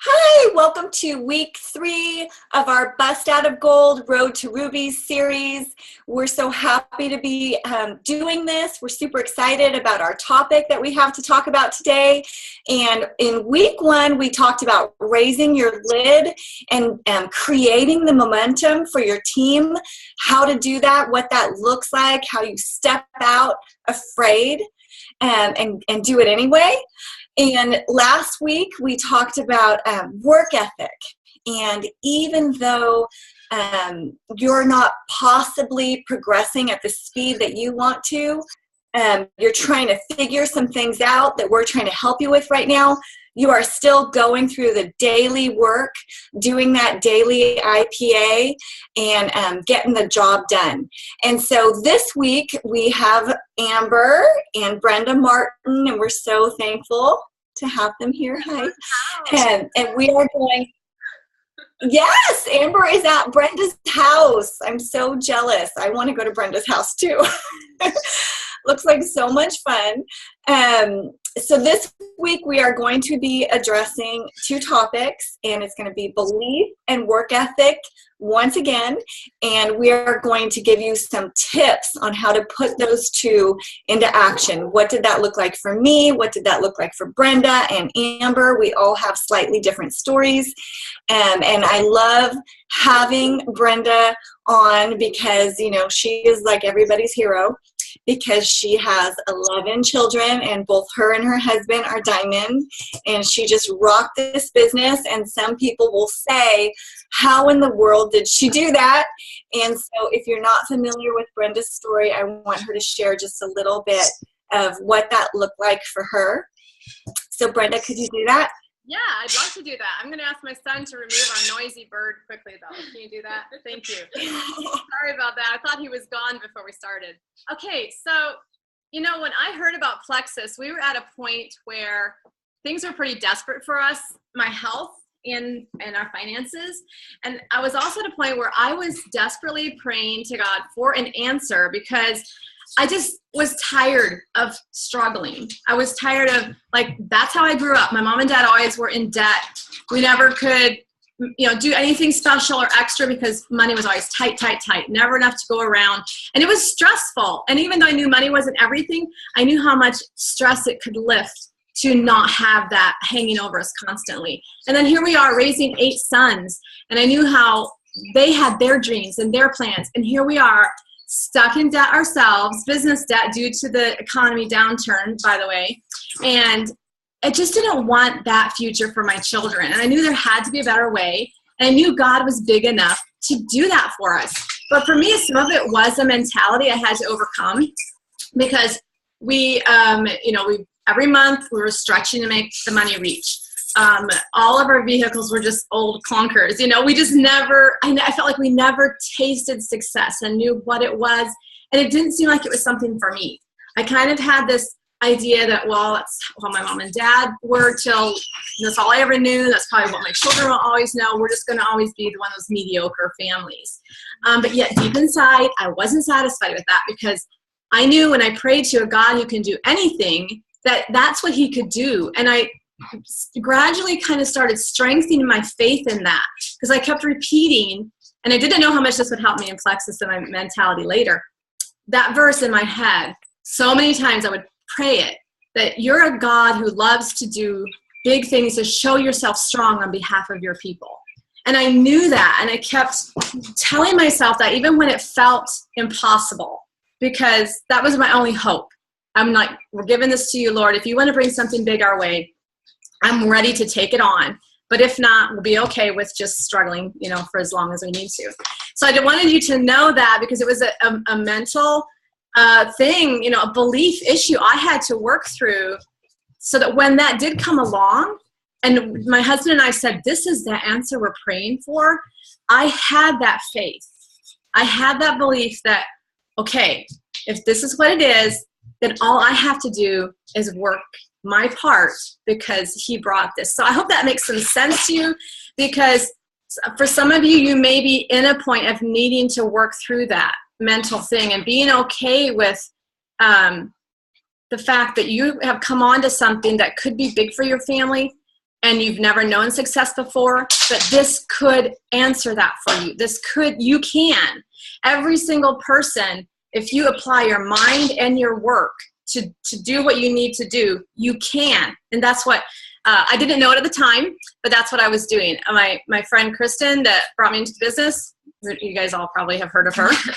Hi, welcome to week 3 of our Bust Out of Gold Road to Rubies series. We're so happy to be doing this. We're super excited about our topic that we have to talk about today. And in week 1, we talked about raising your lid and creating the momentum for your team, how to do that, what that looks like, how you step out afraid and do it anyway. And last week we talked about work ethic. And even though you're not possibly progressing at the speed that you want to, you're trying to figure some things out that we're trying to help you with right now, you are still going through the daily work, doing that daily IPA, and getting the job done. And so this week we have Amber and Brenda Martin, and we're so thankful to have them here. Hi. And we are going, yes, Amber is at Brenda's house. I'm so jealous. I want to go to Brenda's house too. Looks like so much fun. So this week we are going to be addressing 2 topics, and it's going to be belief and work ethic once again. And we are going to give you some tips on how to put those 2 into action. What did that look like for me? What did that look like for Brenda and Amber? We all have slightly different stories. And I love having Brenda on because, you know, she is like everybody's hero, because she has 11 children and both her and her husband are diamond, and she just rocked this business. And some people will say, how in the world did she do that? And so if you're not familiar with Brenda's story, I want her to share just a little bit of what that looked like for her. So Brenda, could you do that? Yeah, I'd love to do that. I'm going to ask my son to remove our noisy bird quickly, though. Can you do that? Thank you. Sorry about that. I thought he was gone before we started. Okay, so, you know, when I heard about Plexus, we were at a point where things were pretty desperate for us, my health and our finances. And I was also at a point where I was desperately praying to God for an answer, because I just was tired of struggling. I was tired of, like, that's how I grew up. My mom and dad always were in debt. We never could, you know, do anything special or extra because money was always tight, never enough to go around. And it was stressful. And even though I knew money wasn't everything, I knew how much stress it could lift to not have that hanging over us constantly. And then here we are raising 8 sons. And I knew how they had their dreams and their plans. And here we are, stuck in debt ourselves, business debt due to the economy downturn, by the way. And I just didn't want that future for my children. And I knew there had to be a better way. And I knew God was big enough to do that for us. But for me, some of it was a mentality I had to overcome, because we, every month we were stretching to make the money reach. All of our vehicles were just old clunkers. You know, we just never, I felt like we never tasted success and knew what it was. And it didn't seem like it was something for me. I kind of had this idea that, well, that's how my mom and dad were till that's all I ever knew. That's probably what my children will always know. We're just going to always be one of those mediocre families. But yet deep inside, I wasn't satisfied with that, because I knew when I prayed to a God who can do anything, that that's what he could do. And I gradually kind of started strengthening my faith in that, because I kept repeating, and I didn't know how much this would help me in Plexus and my mentality later, that verse in my head. So many times I would pray it, that you're a God who loves to do big things, to show yourself strong on behalf of your people. And I knew that, and I kept telling myself that even when it felt impossible, because that was my only hope. I'm like, we're giving this to you, Lord. If you want to bring something big our way, I'm ready to take it on. But if not, we'll be okay with just struggling, you know, for as long as we need to. So I wanted you to know that, because it was a mental thing, you know, a belief issue I had to work through, so that when that did come along, and my husband and I said, this is the answer we're praying for, I had that faith. I had that belief that, okay, if this is what it is, then all I have to do is work my part, because he brought this. So I hope that makes some sense to you, because for some of you, you may be in a point of needing to work through that mental thing and being okay with the fact that you have come on to something that could be big for your family, and you've never known success before, but this could answer that for you. You can. Every single person, if you apply your mind and your work to do what you need to do, you can. And that's what, I didn't know it at the time, but that's what I was doing. My friend Kristen that brought me into the business, you guys all probably have heard of her. She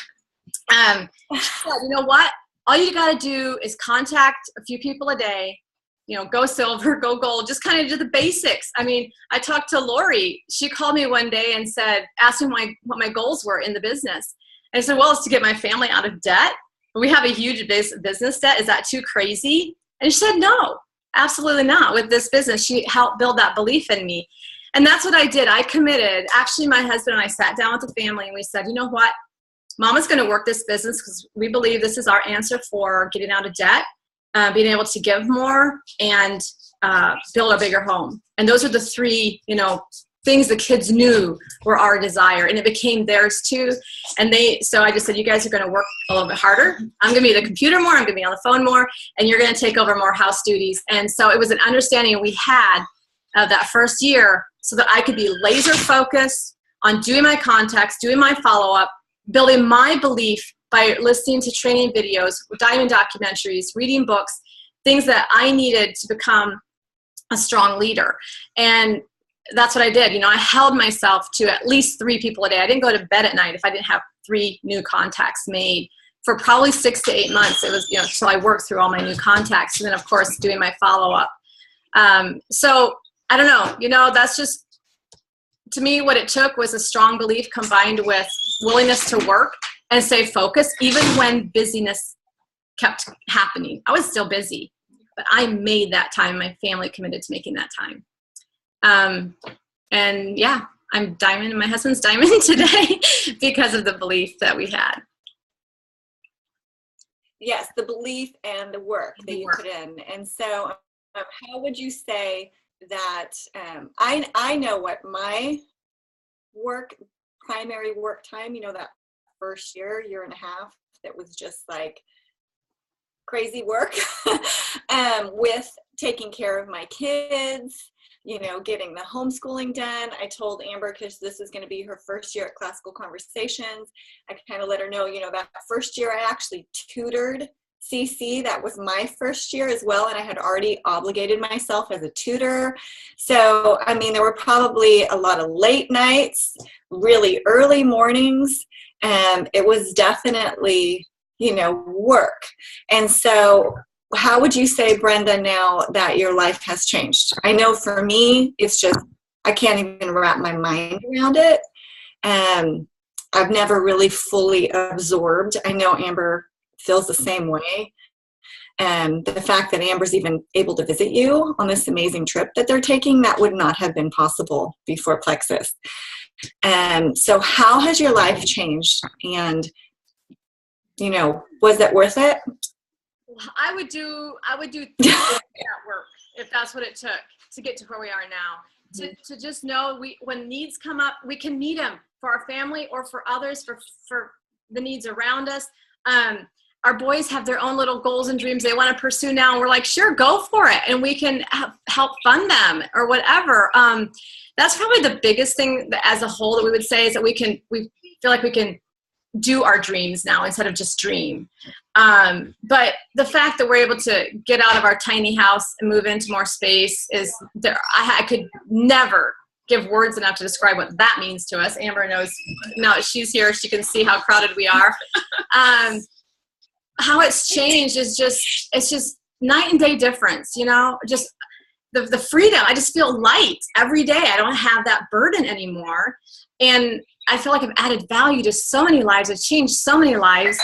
said, you know what? All you got to do is contact a few people a day, go silver, go gold, just kind of do the basics. I mean, I talked to Lori. She called me one day and asked me what my goals were in the business. And I said, well, it's to get my family out of debt. We have a huge business debt. Is that too crazy? And she said, no, absolutely not. With this business, she helped build that belief in me. And that's what I did. I committed. Actually, my husband and I sat down with the family and we said, you know what? Mama's going to work this business because we believe this is our answer for getting out of debt, being able to give more, and build a bigger home. And those are the three, things the kids knew were our desire, and it became theirs too. And so I just said, you guys are going to work a little bit harder. I'm going to be at the computer more. I'm going to be on the phone more, and you're going to take over more house duties. And so it was an understanding we had that first year so that I could be laser focused on doing my contacts, doing my follow-up, building my belief by listening to training videos, diamond documentaries, reading books, things that I needed to become a strong leader. And that's what I did. I held myself to at least 3 people a day. I didn't go to bed at night if I didn't have 3 new contacts made for probably 6 to 8 months. It was, so I worked through all my new contacts, and then of course doing my follow-up. So I don't know, that's just, to me, what it took was a strong belief combined with willingness to work and stay focused, even when busyness kept happening. I was still busy, but I made that time. My family committed to making that time. And yeah, I'm diamond, and my husband's diamond today because of the belief that we had. Yes, the belief and the work that you put in. And so how would you say that I know what my primary work time, that first year and a half, that was just like crazy work with taking care of my kids, getting the homeschooling done. I told Amber, because this is going to be her first year at Classical Conversations, I kind of let her know, that first year I actually tutored CC. That was my first year as well, and I had already obligated myself as a tutor. So, there were probably a lot of late nights, really early mornings, and it was definitely, work. And so how would you say, Brenda, now that your life has changed? I know for me, it's just, I can't even wrap my mind around it. I've never really fully absorbed. I know Amber feels the same way. And the fact that Amber's even able to visit you on this amazing trip that they're taking, that would not have been possible before Plexus. So how has your life changed? And, was that worth it? I would do that work if that's what it took to get to where we are now. To just know when needs come up, we can meet them for our family or for others, for the needs around us. Our boys have their own little goals and dreams they want to pursue now, and we're like, sure, go for it, and we can help fund them or whatever. That's probably the biggest thing that, as a whole, that we would say is that we feel like we can do our dreams now instead of just dream. But the fact that we're able to get out of our tiny house and move into more space is there. I could never give words enough to describe what that means to us. Amber knows now that she's here, she can see how crowded we are. How it's changed is it's just night and day difference, just the freedom. I just feel light every day. I don't have that burden anymore. And I feel like I've added value to so many lives. I've changed so many lives.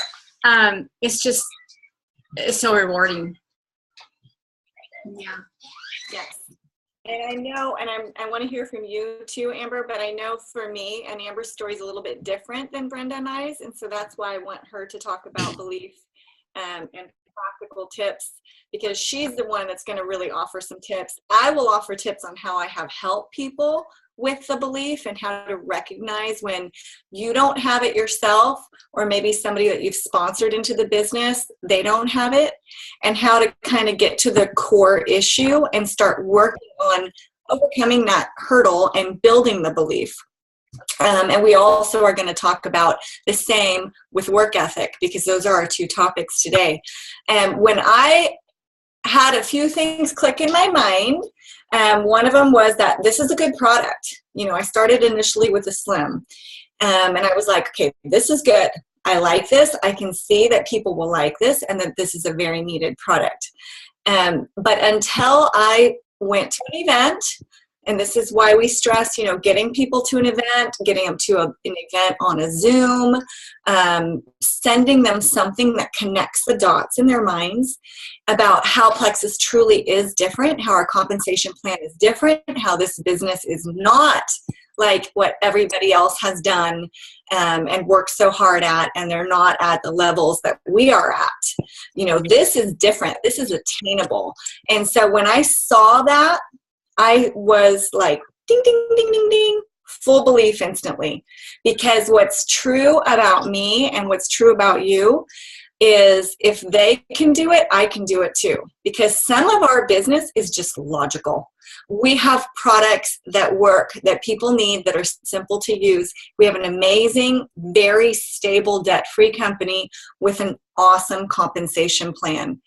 It's so rewarding. Yeah. Yes. And I know, and I want to hear from you too, Amber, but I know for me, and Amber's story is a little bit different than Brenda and I's. And so that's why I want her to talk about belief and practical tips, because she's the one that's going to really offer some tips. I will offer tips on how I have helped people with the belief and how to recognize when you don't have it yourself, or maybe somebody that you've sponsored into the business, they don't have it, and how to kind of get to the core issue and start working on overcoming that hurdle and building the belief. And we also are going to talk about the same with work ethic, because those are our two topics today. And when I had a few things click in my mind, one of them was that this is a good product. I started initially with a slim, and I was like, okay, this is good. I like this. I can see that people will like this, and that this is a very needed product. But until I went to an event, and this is why we stress, getting people to an event, getting them to an event on a Zoom, sending them something that connects the dots in their minds about how Plexus truly is different, how our compensation plan is different, how this business is not like what everybody else has done and worked so hard at, and they're not at the levels that we are at. This is different. This is attainable. And so when I saw that, I was like, ding, ding, ding, ding, ding, full belief instantly. Because what's true about me and what's true about you is if they can do it, I can do it too. Because some of our business is just logical. We have products that work, that people need, that are simple to use. We have an amazing, very stable, debt-free company with an awesome compensation plan.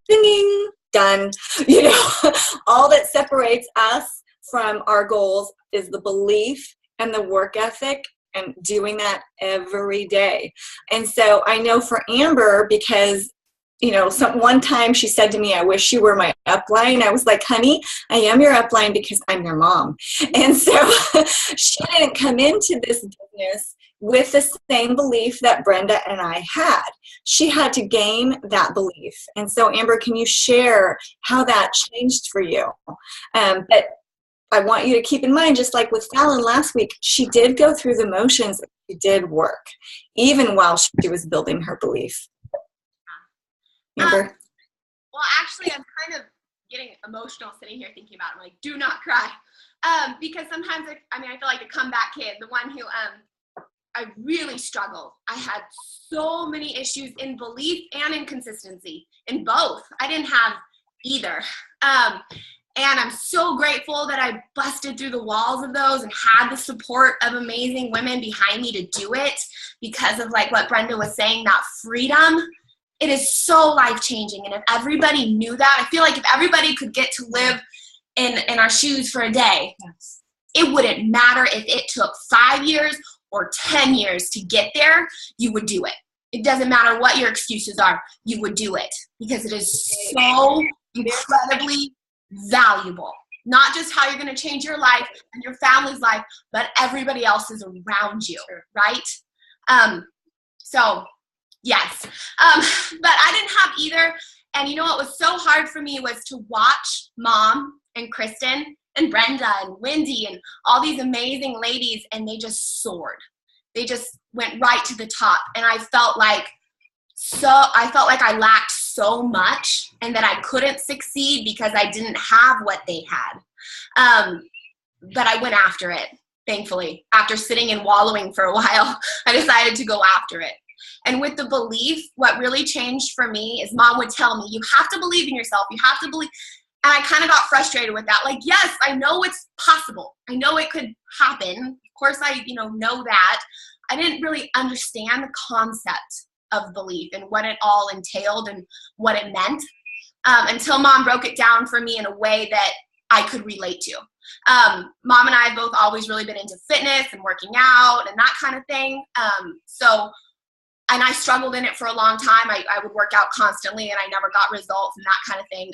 Ding, done. All that separates us from our goals is the belief and the work ethic, and doing that every day. And so I know for Amber, because one time she said to me, I wish you were my upline. I was like, honey, I am your upline because I'm your mom. And so she didn't come into this business with the same belief that Brenda and I had. She had to gain that belief. And so, Amber, can you share how that changed for you? But I want you to keep in mind, just like with Fallon last week, she did go through the motions. She did work, even while she was building her belief. Amber? Well, actually, I'm kind of getting emotional sitting here thinking about it. I'm like, do not cry. Because sometimes, I feel like the comeback kid, the one who I really struggled. I had so many issues in belief and in consistency, in both. I didn't have either. And I'm so grateful that I busted through the walls of those and had the support of amazing women behind me to do it, because of like what Brenda was saying, that freedom. It is so life-changing. And if everybody knew that, I feel like if everybody could get to live in our shoes for a day, yes, it wouldn't matter if it took 5 years or 10 years to get there, you would do it. It doesn't matter what your excuses are, you would do it, because it is so incredibly valuable. Not just how you're going to change your life and your family's life, but everybody else's around you, right? So yes, but I didn't have either. And what was so hard for me was to watch Mom and Kristen and Brenda and Wendy and all these amazing ladies, and they just soared. They just went right to the top. And I felt like I lacked so much, and that I couldn't succeed because I didn't have what they had. But I went after it, thankfully. After sitting and wallowing for a while, I decided to go after it. And with the belief, what really changed for me is Mom would tell me, you have to believe in yourself. You have to believe. And I kind of got frustrated with that. Like, yes, I know it's possible. I know it could happen. Of course, I know that. I didn't really understand the concept of belief and what it all entailed and what it meant until Mom broke it down for me in a way that I could relate to. Mom and I have both always really been into fitness and working out and that kind of thing. And I struggled in it for a long time. I would work out constantly and I never got results and that kind of thing.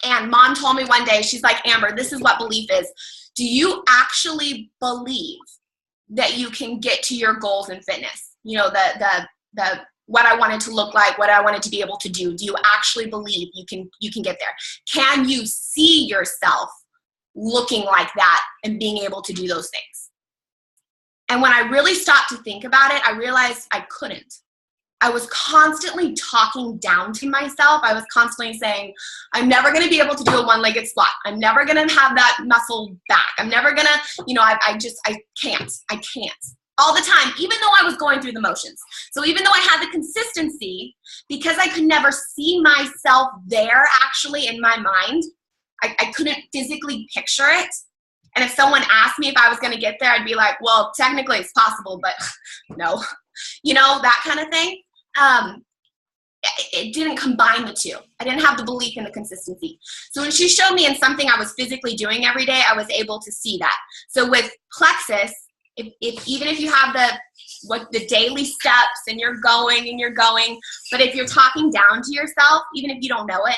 And Mom told me one day, she's like, Amber, this is what belief is. Do you actually believe that you can get to your goals in fitness? The what I wanted to look like, what I wanted to be able to do. Do you actually believe you can get there? Can you see yourself looking like that and being able to do those things? And when I really stopped to think about it, I realized I couldn't. I was constantly talking down to myself. I was constantly saying, I'm never going to be able to do a one-legged squat. I'm never going to have that muscle back. I'm never going to, I can't. All the time, even though I was going through the motions. So even though I had the consistency, because I could never see myself there actually in my mind, I couldn't physically picture it. And if someone asked me if I was going to get there, I'd be like, well, technically it's possible, but no, that kind of thing. It didn't combine the two. I didn't have the belief in the consistency. So when she showed me in something I was physically doing every day, I was able to see that. So with plexus, even if you have the daily steps and you're going, but if you're talking down to yourself, even if you don't know it,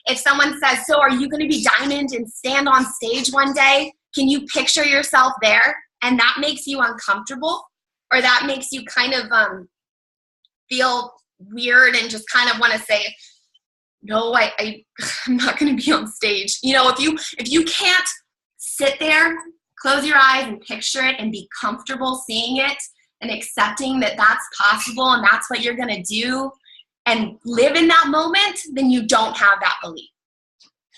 if someone says, so are you going to be diamond and stand on stage one day? Can you picture yourself there? And that makes you uncomfortable, or that makes you kind of feel weird and just kind of want to say, no, I'm not going to be on stage. If you can't sit there, close your eyes and picture it and be comfortable seeing it and accepting that that's possible and that's what you're going to do and live in that moment, then you don't have that belief.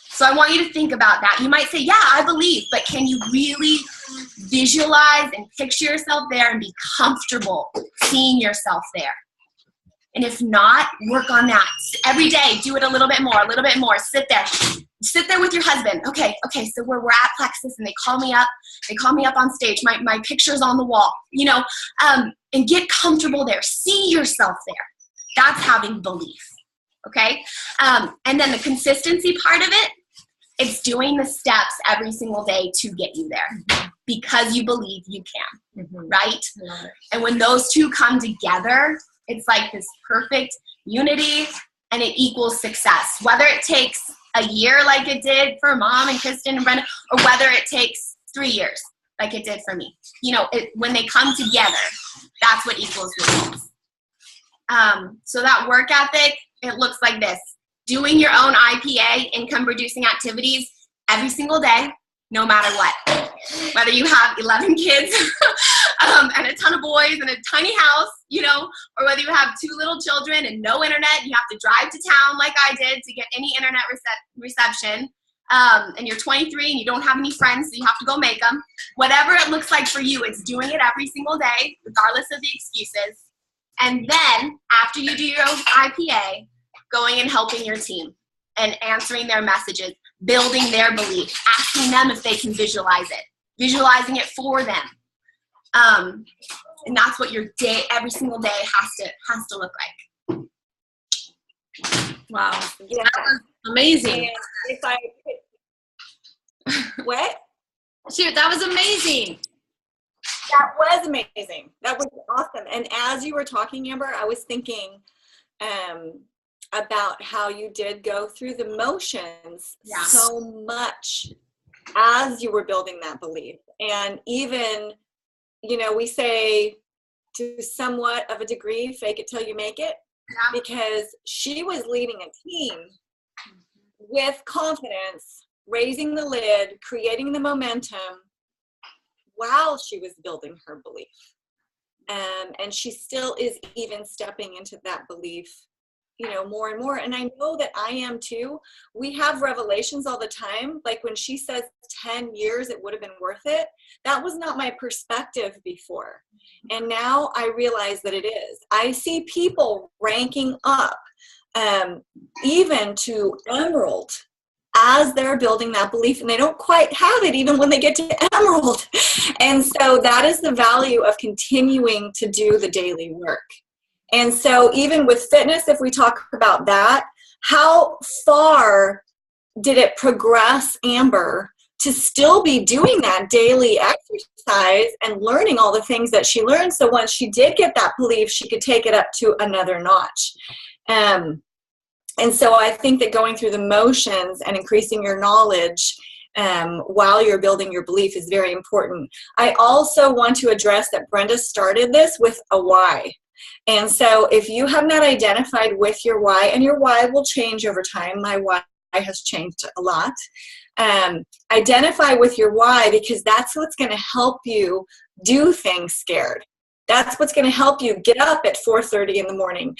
So I want you to think about that. You might say, yeah, I believe, but can you really visualize and picture yourself there and be comfortable seeing yourself there? And if not, work on that. Every day, do it a little bit more. Sit there with your husband. Okay, so we're at Plexus and they call me up on stage. My picture's on the wall, and get comfortable there. See yourself there. That's having belief, okay? And then the consistency part of it, it's doing the steps every single day to get you there because you believe you can, right? And when those two come together, it's like this perfect unity and it equals success. Whether it takes a year like it did for Mom and Kristen and Brenda, or whether it takes 3 years like it did for me. When they come together, that's what equals results. So that work ethic, it looks like this. Doing your own IPA, income producing activities, every single day, no matter what. Whether you have 11 kids and a ton of boys and a tiny house, or whether you have 2 little children and no internet, you have to drive to town like I did to get any internet reception, and you're 23 and you don't have any friends, so you have to go make them. Whatever it looks like for you, it's doing it every single day, regardless of the excuses. And then, after you do your own IPA, going and helping your team and answering their messages, building their belief, asking them if they can visualize it, visualizing it for them. And that's what your day, every single day has to look like. Wow. Yeah. That was amazing. What? Shoot, that was amazing. That was amazing. That was awesome. And as you were talking, Amber, I was thinking about how you did go through the motions so much as you were building that belief. And even, we say to somewhat of a degree, fake it till you make it, because she was leading a team with confidence, raising the lid, creating the momentum while she was building her belief. And she still is even stepping into that belief, more and more. And I know that I am too. We have revelations all the time. Like when she says 10 years, it would have been worth it. That was not my perspective before. And now I realize that it is. I see people ranking up, even to Emerald, as they're building that belief, and they don't quite have it even when they get to Emerald. And so that is the value of continuing to do the daily work. And so even with fitness, if we talk about that, how far did it progress Amber to still be doing that daily exercise and learning all the things that she learned? So once she did get that belief, she could take it up to another notch. And so I think that going through the motions and increasing your knowledge while you're building your belief is very important. I also want to address that Brenda started this with a why. And so if you have not identified with your why, and your why will change over time, my why has changed a lot. Identify with your why, because that's what's going to help you do things scared. That's what's going to help you get up at 4:30 in the morning.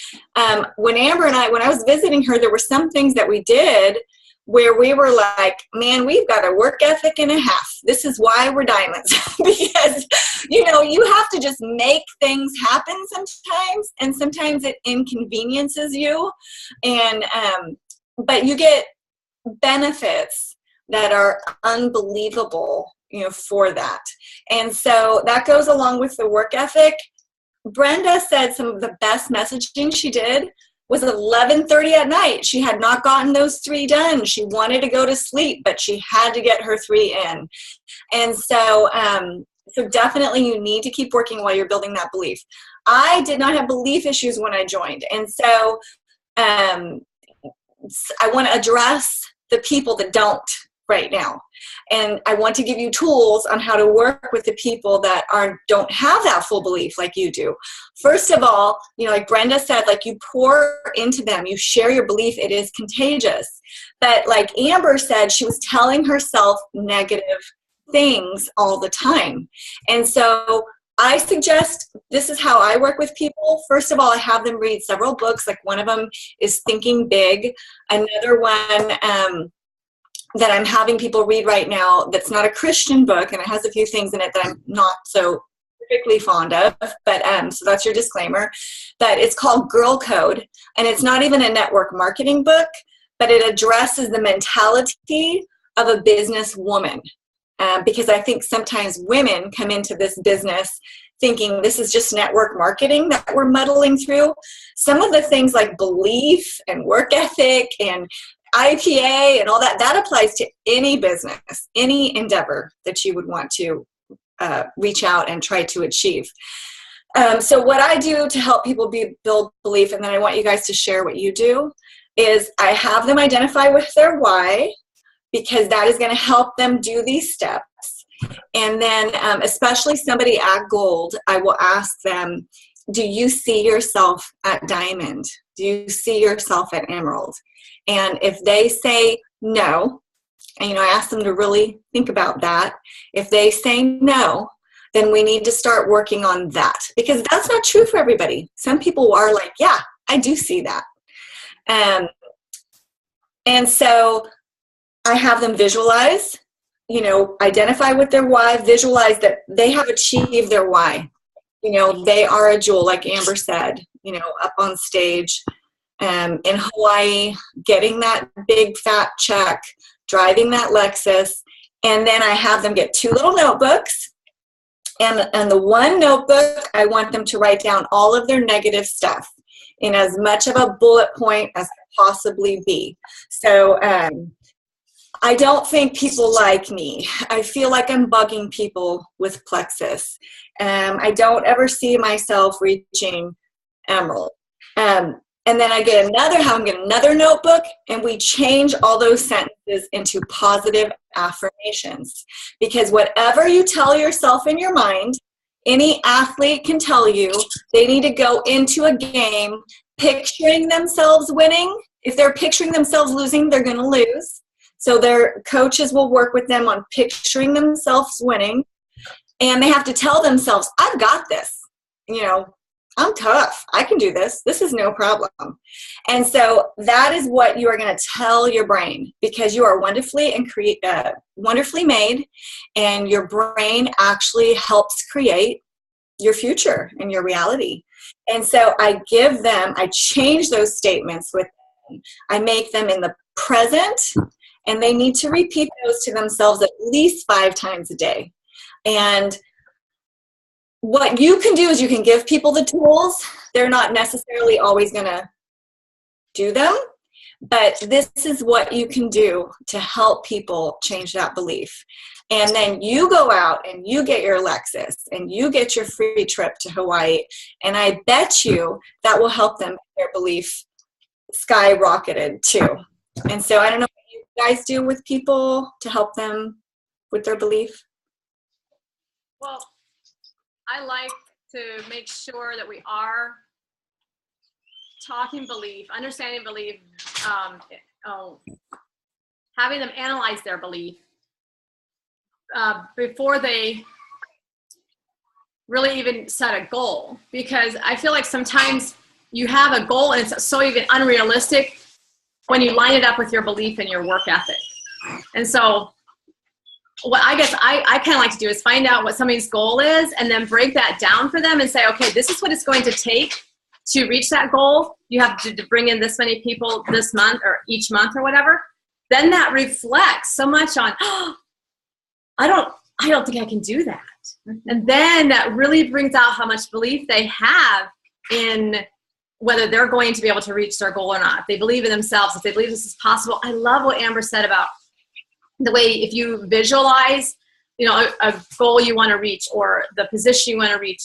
When Amber and when I was visiting her, there were some things that we did where we were like, man, we've got a work ethic and a half. This is why we're diamonds. Because, you have to just make things happen sometimes, and sometimes it inconveniences you. And but you get benefits that are unbelievable, for that. And so that goes along with the work ethic. Brenda said some of the best messaging she did was 11:30 at night. She had not gotten those 3 done. She wanted to go to sleep, but she had to get her 3 in. And so, so definitely you need to keep working while you're building that belief. I did not have belief issues when I joined. And so I want to address the people that don't right now. And I want to give you tools on how to work with the people that don't have that full belief like you do. First of all, like Brenda said, like you pour into them, you share your belief, it is contagious. But like Amber said, she was telling herself negative things all the time. And so I suggest this is how I work with people. First of all, I have them read several books. Like one of them is Thinking Big. Another one that I'm having people read right now that's not a Christian book, and it has a few things in it that I'm not so particularly fond of, but so that's your disclaimer. But it's called Girl Code, and it's not even a network marketing book, but it addresses the mentality of a business woman. Because I think sometimes women come into this business thinking this is just network marketing that we're muddling through. Some of the things like belief and work ethic and IPA and all that, that applies to any business, any endeavor that you would want to reach out and try to achieve. So what I do to help people build belief, and then I want you guys to share what you do, is I have them identify with their why, because that is going to help them do these steps. And then especially somebody at gold, I will ask them, do you see yourself at diamond? Do you see yourself at emerald? And if they say no, and I ask them to really think about that. If they say no, then we need to start working on that, because that's not true for everybody. Some people are like, yeah, I do see that. And so I have them visualize, identify with their why, visualize that they have achieved their why. They are a jewel, like Amber said, up on stage in Hawaii, getting that big fat check, driving that Lexus. And then I have them get 2 little notebooks. And the one notebook, I want them to write down all of their negative stuff in as much of a bullet point as possibly be. So I don't think people like me. I feel like I'm bugging people with plexus. I don't ever see myself reaching emerald. And then I get another notebook, and we change all those sentences into positive affirmations. Because whatever you tell yourself in your mind, any athlete can tell you they need to go into a game picturing themselves winning. If they're picturing themselves losing, they're going to lose. So their coaches will work with them on picturing themselves winning. And they have to tell themselves, I've got this. I'm tough. I can do this. This is no problem. And so that is what you are going to tell your brain, because you are wonderfully made, and your brain actually helps create your future and your reality. And so I change those statements with them. I make them in the present, and they need to repeat those to themselves at least 5 times a day. And what you can do is you can give people the tools. They're not necessarily always going to do them, but this is what you can do to help people change that belief. And then you go out and you get your Lexus and you get your free trip to Hawaii, and I bet you that will help them get their belief skyrocketed too. And so I don't know what you guys do with people to help them with their belief. Well, I like to make sure that we are talking belief, understanding belief, having them analyze their belief before they really even set a goal. Because I feel like sometimes you have a goal and it's so even unrealistic when you line it up with your belief and your work ethic. And so what I guess I kind of like to do is find out what somebody's goal is and then break that down for them and say, okay, this is what it's going to take to reach that goal. You have to bring in this many people this month or each month or whatever. then that reflects so much on, oh, I don't think I can do that. And then that really brings out how much belief they have in whether they're going to be able to reach their goal or not. If they believe in themselves, if they believe this is possible. I love what Amber said about the way if you visualize, a goal you want to reach or the position you want to reach,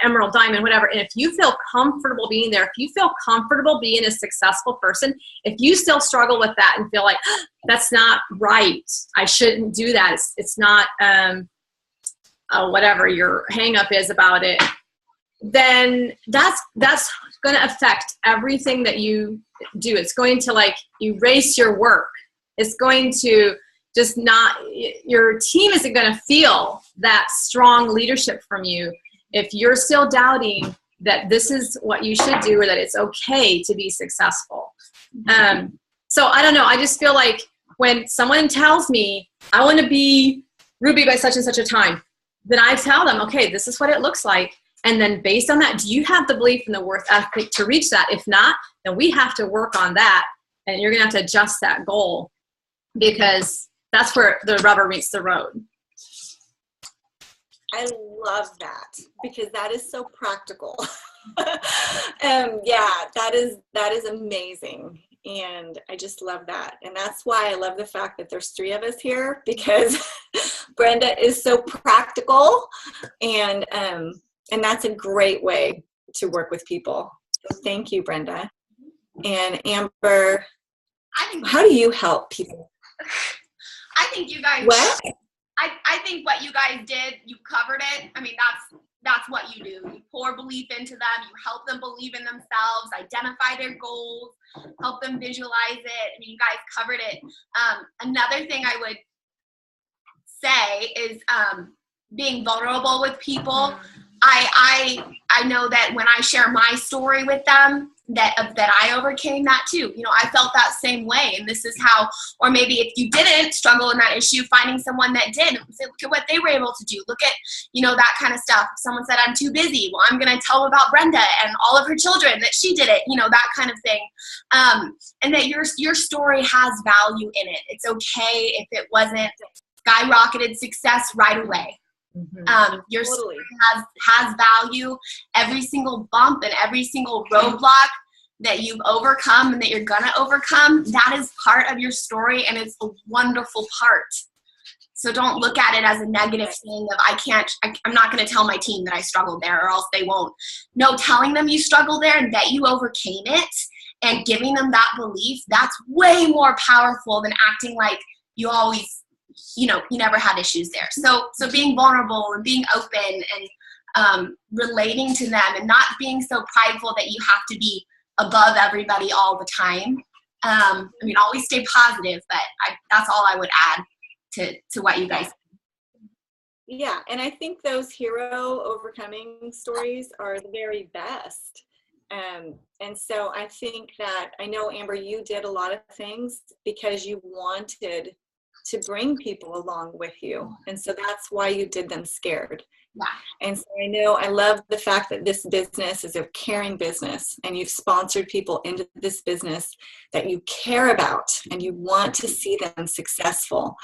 emerald, diamond, whatever. And if you feel comfortable being there, if you feel comfortable being a successful person, if you still struggle with that and feel like, oh, that's not right, I shouldn't do that, it's not whatever your hang up is about it, then that's going to affect everything that you do. It's going to erase your work. It's going to just your team isn't going to feel that strong leadership from you if you're still doubting that this is what you should do or that it's okay to be successful. So I don't know. I just feel like when someone tells me I want to be Ruby by such and such a time, then I tell them, okay, this is what it looks like. And then based on that, do you have the belief and the work ethic to reach that? If not, then we have to work on that. And you're going to have to adjust that goal because that's where the rubber meets the road. I love that because that is so practical. Yeah, that is amazing. And I just love that. And that's why I love the fact that there's 3 of us here because Brenda is so practical and that's a great way to work with people. So thank you, Brenda. And Amber, how do you help people? I think you guys. What? I think what you guys did, you covered it. I mean, that's what you do. You pour belief into them. You help them believe in themselves, identify their goals, help them visualize it. I mean, you guys covered it. Another thing I would say is being vulnerable with people. I know that when I share my story with them, that I overcame that too. I felt that same way. And this is how, or maybe if you didn't struggle in that issue, finding someone that did, look at what they were able to do. Look at, that kind of stuff. If someone said, I'm too busy. Well, I'm going to tell about Brenda and all of her children that she did it, that kind of thing. And that your story has value in it. It's okay if it wasn't skyrocketed success right away. Your story has value. Every single bump and every single roadblock that you've overcome and that you're gonna overcome, that is part of your story, and it's a wonderful part. So don't look at it as a negative thing of I'm not gonna tell my team that I struggled there or else they won't. No, telling them you struggled there and that you overcame it and giving them that belief, that's way more powerful than acting like you always you never had issues there. So being vulnerable and being open and relating to them and not being so prideful that you have to be above everybody all the time. Always stay positive, but that's all I would add to what you guys said. Yeah, and I think those hero overcoming stories are the very best. And so I think that, I know, Amber, you did a lot of things because you wanted to bring people along with you. And so that's why you did them scared. Yeah. And so I love the fact that this business is a caring business and you've sponsored people into this business that you care about and you want to see them successful.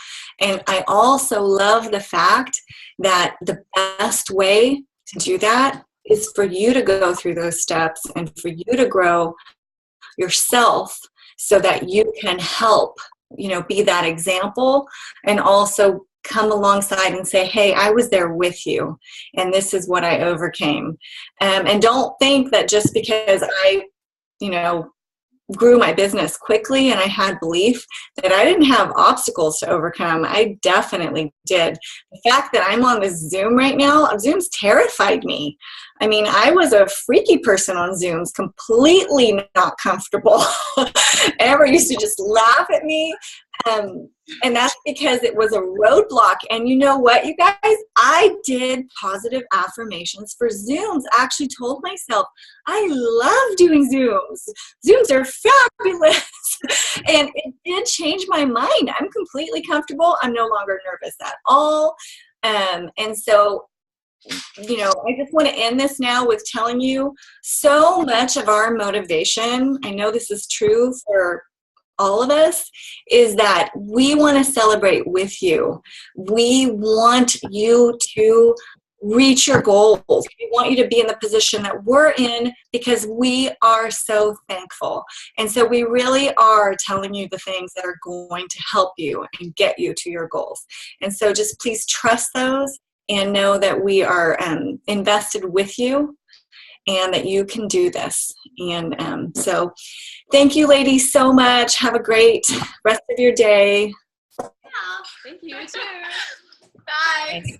And I also love the fact that the best way to do that is for you to go through those steps and for you to grow yourself so that you can help be that example and also come alongside and say, hey, I was there with you and this is what I overcame. And don't think that just because I, grew my business quickly and I had belief that I didn't have obstacles to overcome. I definitely did. The fact that I'm on this Zoom right now, Zoom's terrified me. I was a freaky person on Zooms, completely not comfortable. Amber used to just laugh at me. And that's because it was a roadblock. And you know what, you guys? I did positive affirmations for Zooms. I actually told myself, I love doing Zooms. Zooms are fabulous. And it did change my mind. I'm completely comfortable. I'm no longer nervous at all. And so, I just want to end this now with telling you so much of our motivation. I know this is true for all of us is that we want to celebrate with you. We want you to reach your goals. We want you to be in the position that we're in because we are so thankful. And so we really are telling you the things that are going to help you and get you to your goals. And so just please trust those and know that we are invested with you and that you can do this. And so thank you, ladies, so much. Have a great rest of your day. Yeah, thank you too. Bye. Thanks.